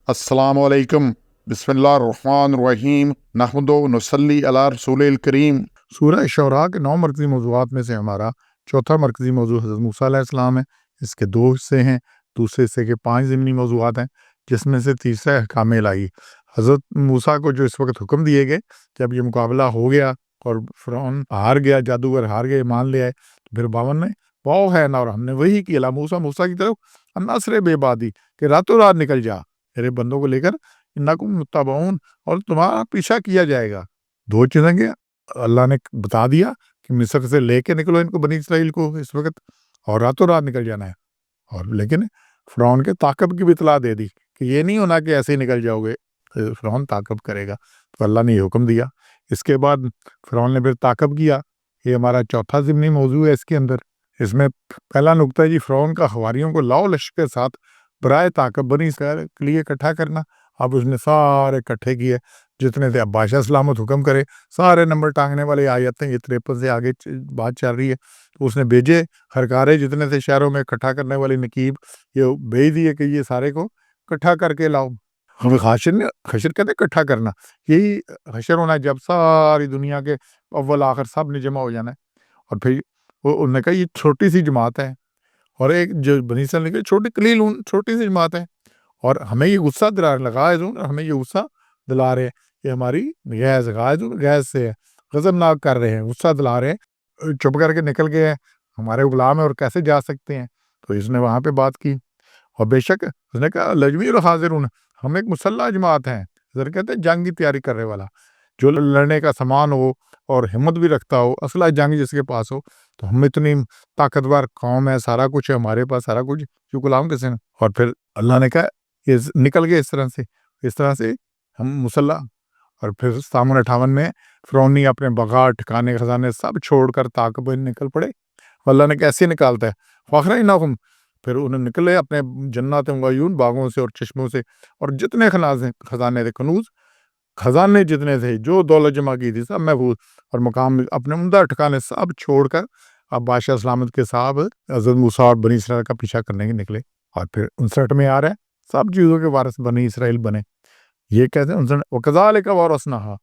अस्सलामु अलैकुम, बिस्मिल्लाहिर्रहमानिर्रहीम, नहमदु व नसल्ली अला रसूलिल करीम। सूरह शुअरा के 9 मरकज़ी मौज़ूआत में से हमारा चौथा मरकज़ी मौज़ू हज़रत मूसा अलैहिस्सलाम है। इसके 2 हिस्से हैं। दूसरे हिस्से के 5 ज़िमनी मौज़ूआत हैं, जिसमें से तीसरा है अहकाम इलाही। हज़रत मूसा को जो इस वक्त हुक्म दिए गए, जब ये मुकाबला हो गया और फ़िरौन हार गया, जादूगर हार गए, मान ले आए, तो फिर 52 ने वाओ है ना, और हमने वही किया ला मूसा की तरफ अन्नासरे बेबादी कि रातों रात निकल जा मेरे बंदों को लेकर, इन्नकुम मुत्तबऊन, और तुम्हारा पीछा किया जाएगा। 2 चीज़ें के अल्लाह ने बता दिया कि मिस्र से लेके निकलो इनको, बनी इसराइल को इस वक़्त, और रातों रात निकल जाना है। और लेकिन फ़िरौन के ताक़ब की भी इत्तला दे दी कि ये नहीं होना कि ऐसे ही निकल जाओगे, फ़िरौन ताक़ब करेगा। तो अल्लाह ने ये हुक्म दिया। इसके बाद फ़िरौन ने फिर ताक़ब किया। ये हमारा चौथा ज़िमनी मौज़ू है इसके अंदर। इसमें पहला नुक्ता है जी, फ़िरौन का हवारियों को लाओ लश्कर के साथ बराए ताक़ब बनी इसराइल के लिए इकट्ठा करना। अब उसने सारे इकट्ठे किए जितने थे। अब बादशाह सलामत हुक्म करे, सारे नंबर टांगने वाली आयतें, ये 53 से आगे बात चल रही है। तो उसने भेजे हरकारे जितने थे शहरों में इकट्ठा करने वाली नकीब, ये भेज दिए कि ये सारे को इकट्ठा करके लाओ। हमें हशर कहते इकट्ठा करना, यही हशर होना है जब सारी दुनिया के अव्वल आखिर सब ने जमा हो जाना है। और फिर उन्होंने कहा ये छोटी सी जमात है, और एक जो बनी इसराइल निकली छोटी सी जमात है, और हमें ये गुस्सा दिला हमें ये गुस्सा दिला रहे हैं, ये हमारी गैस से है, गजबनाक कर रहे हैं, गुस्सा दिला रहे हैं, चुप करके निकल गए हैं, हमारे गुलाम है और कैसे जा सकते हैं। तो इसने वहां पे बात की, और बेशक उसने कहा लजमी और हाजिर, हम एक मुसल्ला जमात हैं, जरा कहते हैं जंग की तैयारी करने वाला, जो लड़ने का सामान हो और हिम्मत भी रखता हो, असला जंग जिसके पास हो। तो हम इतनी ताकतवर कौम है, सारा कुछ है हमारे पास, सारा कुछ, जो गुलाम किसे। और फिर अल्लाह ने कहा ये निकल गए इस तरह से हम मुसल्ला। और फिर सामने 58 में फ़िरौनी अपने बगार ठिकाने खजाने सब छोड़कर ताकब निकल पड़े। अल्लाह ने कैसे निकालता है, फ़खरा नाकुम, फिर उन्हें निकले अपने जन्नत वयून बागों से और चश्मों से, और जितने खजाने थे, खजाने जितने थे, जो दौलत जमा की थी, सब महफूज, और मकाम अपने उम्दा ठिकाने सब छोड़कर अब बादशाह सलामत के साहब हज़रत मूसा और बनी इसराइल का पीछा करने के निकले। और फिर 59 में आ रहा है सब चीज़ों के वारिस बनी इसराइल बने। ये कहते हैं 59 वकज़ालिका वारसनाहा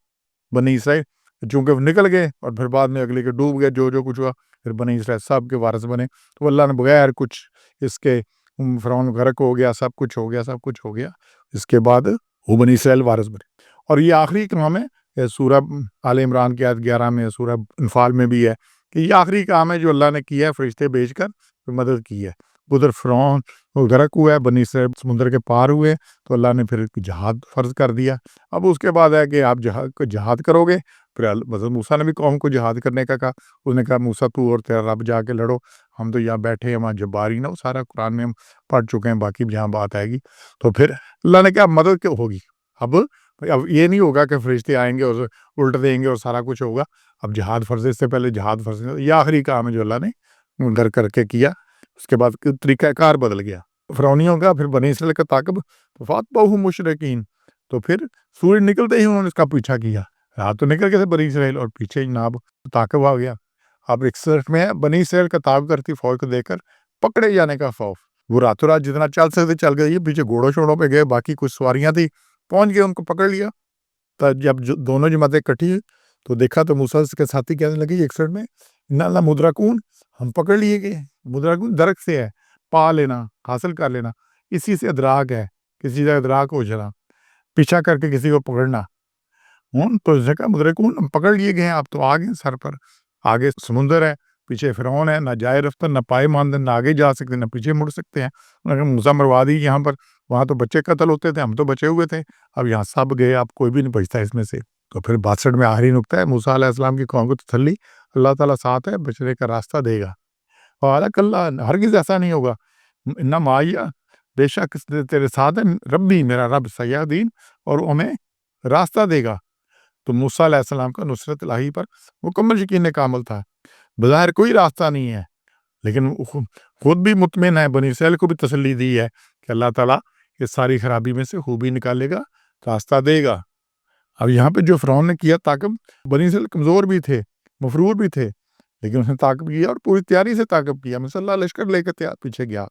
बनी इसराइल, चूंकि वो निकल गए और फिर बाद में अगले के डूब गए, जो कुछ हुआ, फिर बनी इसराइल सब के वारिस बने। तो अल्लाह ने बगैर कुछ इसके फ़िरौन गर्क हो गया, सब कुछ हो गया। इसके बाद वो बनी इसराइल वारिस बने। और ये आखिरी काम है, ये सूरह आले इमरान की आयत 11 में, सूरह अनफाल में भी है कि ये आखिरी काम है जो अल्लाह ने किया है, फरिश्ते भेजकर मदद की है। उधर फ़िरौन वो गर्क हुआ है, बनी इसराइल समुद्र के पार हुए, तो अल्लाह ने फिर जहाद फ़र्ज कर दिया। अब उसके बाद है कि आप जहाद करोगे। फिर हज़रत मूसा ने भी कौम को जहाद करने का कहा। उसने कहा मूसा तू और तेरा रब जाके लड़ो, हम तो यहाँ बैठे हैं, वहाँ जब्बारी ना, वो सारा कुरान में हम पढ़ चुके हैं, बाकी जहाँ बात आएगी। तो फिर अल्लाह ने कहा मदद क्यों होगी। अब ये नहीं होगा कि फरिश्ते आएंगे और उल्ट देंगे और सारा कुछ होगा। अब जहाद फ़र्ज, इससे पहले जहाद फ़र्ज, ये आखिरी काम है जो अल्लाह ने घर करके किया। उसके बाद तरीक़ाकार बदल गया फ़िरौनियों का, फिर बनी इसराइल का ताक़ब, तो फ़ातबहु मुशरिकीन। तो फिर सूरज निकलते ही उन्होंने इसका पीछा किया। रात तो निकल गए थे बनी इसराइल, और पीछे जनाब ताक़ब आ गया। अब 61 में है बनी इसराइल का ताक़ब करती फ़ौज को देखकर पकड़े जाने का खौफ। वो रातों रात जितना चल सकते चल गए, पीछे घोड़ों शोड़ों पे गए, बाकी कुछ सवारियां थी, पहुंच गए, उनको पकड़ लिया। तब जब दोनों जमातें इकट्ठी हुई, तो देखा तो मूसा के साथी कहने लगे 61 में, इन्ना मुद्रकून, हम पकड़ लिए गए। मुद्रकून दरक से है, पा लेना, हासिल कर लेना, इसी से अदराक है, किसी का अदराक हो जाना, पीछा करके किसी को पकड़ना। तो इसने कहा मुद्रकून, हम पकड़ लिए गए हैं, आप तो आ गए सर पर, आगे समुंदर है, पीछे फ़िरौन है, ना जाए रफ्तार, ना पाए मानदंड, ना आगे जा सकते, ना पीछे मुड़ सकते हैं। उन्होंने कहा मूसा मरवा दी यहाँ पर, वहाँ तो बच्चे कत्ल होते थे, हम तो बचे हुए थे, अब यहाँ सब गए, अब कोई भी नहीं बचता इसमें से। तो फिर 62 में आखिरी नुकता है, मूसा अलैहिस्सलाम की कौम को तसल्ली, अल्लाह ताला साथ है, बचने का रास्ता देगा। और कल्ला, हरगिज़ ऐसा नहीं होगा, इन्ना माइया, बेशक तेरे साथ है रब्बी, मेरा रब सयादीन, और हमें रास्ता देगा। तो मूसा अलैहिस्सलाम का नुसरत इलाही पर मुकम्मल यकीन कामिल था। बज़ाहिर कोई रास्ता नहीं है, लेकिन खुद भी मुतमिन है, बनी इसराइल को भी तसल्ली दी है कि अल्लाह ताला इस सारी खराबी में से खूबी निकालेगा, रास्ता देगा। अब यहाँ पे जो फ़िरौन ने किया ताक़ब, बनी इसराइल कमज़ोर भी थे, मफरूर भी थे, लेकिन उसने ताक़ब किया और पूरी तैयारी से ताक़ब किया, मुसल्लह लश्कर लेकर तैयार पीछे गया।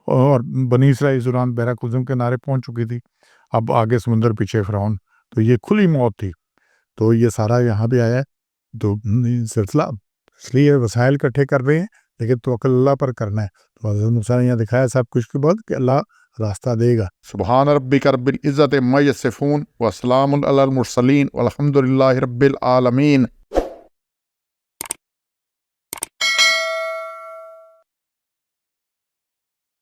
और बनी इसराइल इस दौरान बहरा कुज़ुम के नारे पहुँच चुकी थी। اب آگے سمندر پیچھے فرعون، تو یہ کھلی موت تھی. تو یہ سارا یہاں بھی آیا ہے. تو سلسلہ اس لیے وسائل اکٹھے کر رہے ہیں لیکن توکل اللہ پر کرنا ہے. تو حضرت موسیٰ نے یہاں دکھایا سب کچھ کے بعد کہ اللہ راستہ دے گا. سبحان ربک رب العزت عما یصفون وسلام علی المرسلین والحمد للہ رب العالمین.